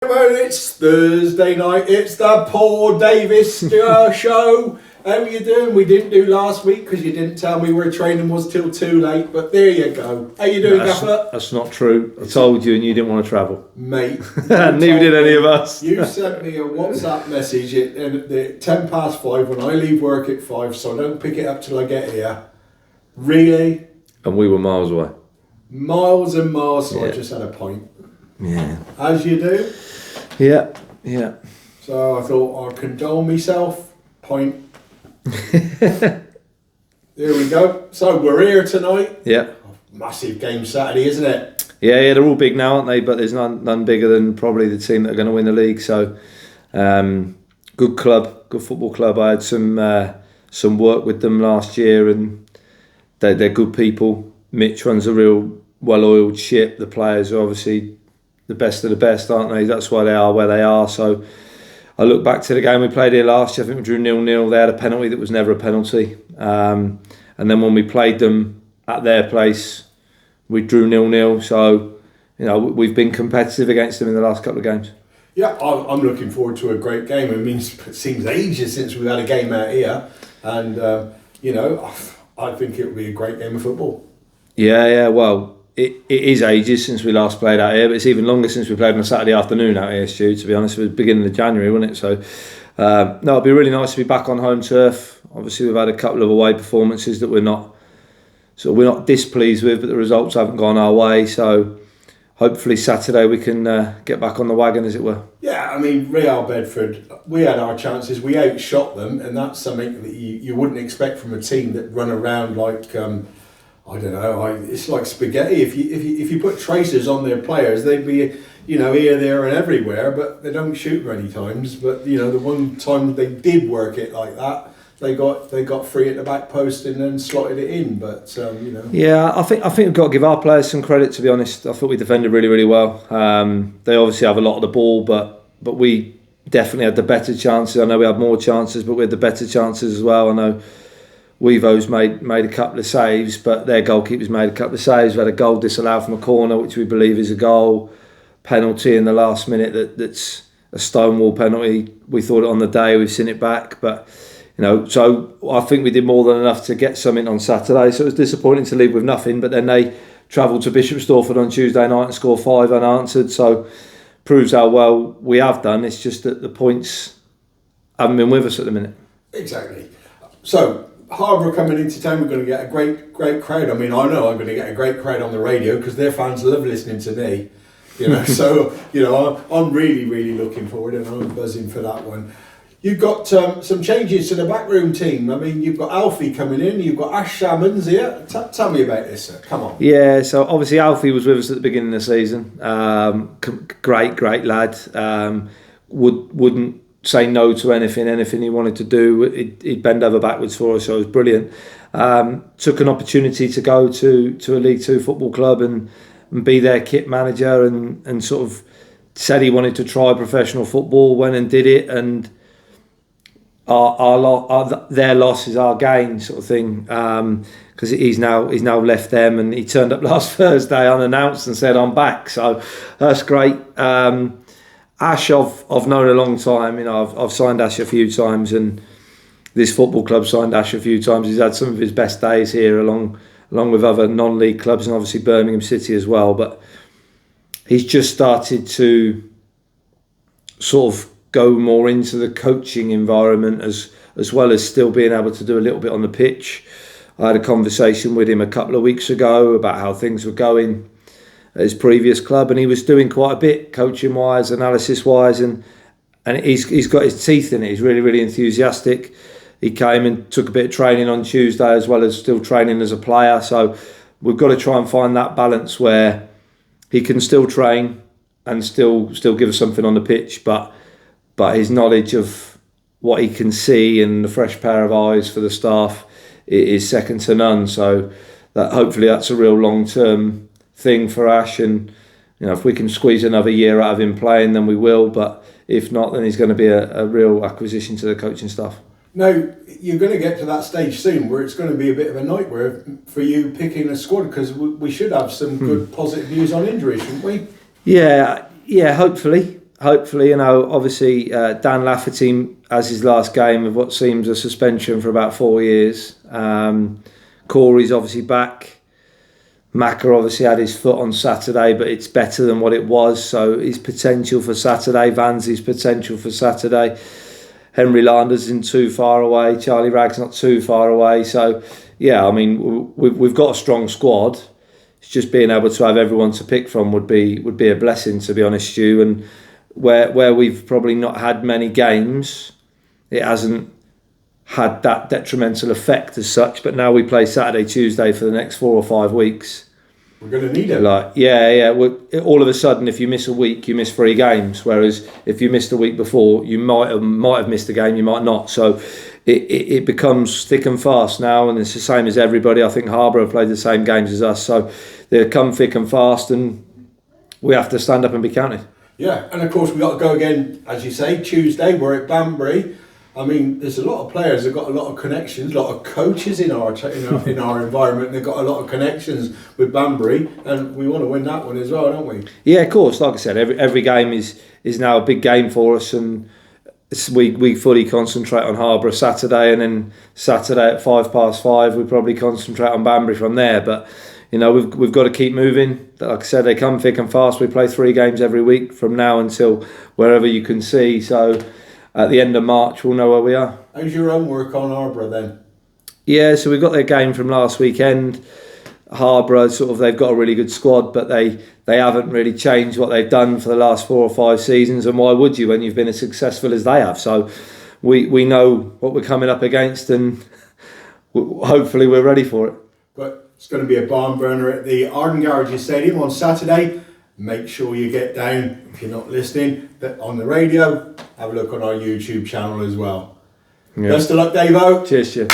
Well, it's Thursday night. It's the Paul Davis show. How are you doing? We didn't do last week because you didn't tell me where training was till too late. But there you go. How you doing, Gaffer? That's not true. I told you, and you didn't want to travel, mate. Neither did any of us. You sent me a WhatsApp message at 5:10 when I leave work at 5, so I don't pick it up till I get here. Really? And we were miles away. Miles and miles. So Yeah. I just had a pint. Yeah. As you do. Yeah. So I thought I'd condole myself. Point. There we go. So we're here tonight. Yeah. Massive game Saturday, isn't it? Yeah, they're all big now, aren't they? But there's none bigger than probably the team that are going to win the league. So, good club, good football club. I had some work with them last year, and they're good people. Mitch runs a real well-oiled ship. The players are obviously the best of the best, aren't they? That's why they are where they are. So I look back to the game we played here last year. I think we drew 0-0. They had a penalty that was never a penalty. And then when we played them at their place, we drew 0-0. So, we've been competitive against them in the last couple of games. Yeah, I'm looking forward to a great game. I mean, it seems ages since we've had a game out here. And, I think it will be a great game of football. Yeah. Well, it is ages since we last played out here, but it's even longer since we played on a Saturday afternoon out here, Stu, to be honest. It was the beginning of January, wasn't it? So, it'd be really nice to be back on home turf. Obviously, we've had a couple of away performances that we're not displeased with, but the results haven't gone our way. So, hopefully Saturday we can get back on the wagon, as it were. Yeah, I mean, Real Bedford, we had our chances. We outshot them, and that's something that you wouldn't expect from a team that run around like... I don't know. It's like spaghetti. If you put tracers on their players, they'd be, here, there, and everywhere. But they don't shoot many times. But the one time they did work it like that, they got free at the back post and then slotted it in. But Yeah, I think we've got to give our players some credit. To be honest, I thought we defended really, really well. They obviously have a lot of the ball, but we definitely had the better chances. I know we had more chances, but we had the better chances as well. I know Weavo's made a couple of saves, but their goalkeepers made a couple of saves. We had a goal disallowed from a corner, which we believe is a goal. Penalty in the last minute that's a stonewall penalty. We thought it on the day, we've seen it back. But, so I think we did more than enough to get something on Saturday. So it was disappointing to leave with nothing. But then they travelled to Bishop Stortford on Tuesday night and scored 5 unanswered. So proves how well we have done. It's just that the points haven't been with us at the minute. Exactly. So... Harborough coming into town, we're going to get a great crowd. I mean, I know I'm going to get a great crowd on the radio because their fans love listening to me. So, I'm really, really looking forward and I'm buzzing for that one. You've got some changes to the backroom team. I mean, you've got Alfie coming in, you've got Ash Salmons here. Tell me about this, sir. Come on. Yeah, so obviously Alfie was with us at the beginning of the season. Great lad. Wouldn't say no to anything he wanted to do. He'd bend over backwards for us, so it was brilliant. Took an opportunity to go to a League Two football club and be their kit manager and sort of said he wanted to try professional football, went and did it, and their loss is our gain sort of thing, because he's now left them, and he turned up last Thursday unannounced and said I'm back, so that's great. Ash, I've known a long time. I've signed Ash a few times, and this football club signed Ash a few times. He's had some of his best days here, along with other non-league clubs, and obviously Birmingham City as well. But he's just started to sort of go more into the coaching environment as well as still being able to do a little bit on the pitch. I had a conversation with him a couple of weeks ago about how things were going at his previous club, and he was doing quite a bit coaching wise, analysis wise, and he's got his teeth in it. He's really, really enthusiastic. He came and took a bit of training on Tuesday as well as still training as a player, so we've got to try and find that balance where he can still train and still give us something on the pitch, but his knowledge of what he can see and the fresh pair of eyes for the staff is second to none. So that hopefully that's a real long-term thing for Ash, and if we can squeeze another year out of him playing, then we will, but if not, then he's going to be a real acquisition to the coaching staff. Now, you're going to get to that stage soon where it's going to be a bit of a nightmare for you picking a squad, because we should have some good positive news on injuries, shouldn't we? Yeah, hopefully. hopefully, obviously Dan Lafferty has his last game of what seems a suspension for about 4 years. Corey's obviously back. Macca obviously had his foot on Saturday, but it's better than what it was. So his potential for Saturday, Vanzy's potential for Saturday. Henry Landers isn't too far away. Charlie Ragg's not too far away. So yeah, I mean we've got a strong squad. It's just being able to have everyone to pick from would be a blessing, to be honest, Stu. And where we've probably not had many games, it hasn't had that detrimental effect as such. But now we play Saturday, Tuesday for the next 4 or 5 weeks. We're going to need it. All of a sudden, if you miss a week, you miss 3 games. Whereas if you missed a week before, you might have missed a game, you might not. So it becomes thick and fast now, and it's the same as everybody. I think Harborough have played the same games as us, so they come thick and fast, and we have to stand up and be counted. Yeah, and of course we got to go again, as you say, Tuesday. We're at Banbury. I mean, there's a lot of players that got a lot of connections, a lot of coaches in our environment. They've got a lot of connections with Banbury, and we want to win that one as well, don't we? Yeah, of course. Like I said, every game is now a big game for us, and we fully concentrate on Harborough Saturday, and then Saturday at 5:05 we probably concentrate on Banbury from there. But we've got to keep moving. Like I said, they come thick and fast. We play 3 games every week from now until wherever you can see. So at the end of March, we'll know where we are. How's your own work on Harborough then? Yeah, so we've got their game from last weekend. Harborough, they've got a really good squad, but they haven't really changed what they've done for the last 4 or 5 seasons. And why would you when you've been as successful as they have? So we know what we're coming up against, and hopefully we're ready for it. But it's going to be a barn burner at the Arden Garages Stadium on Saturday. Make sure you get down, if you're not listening, on the radio. Have a look on our YouTube channel as well. Yeah. Best of luck, Davo. Cheers, Stu.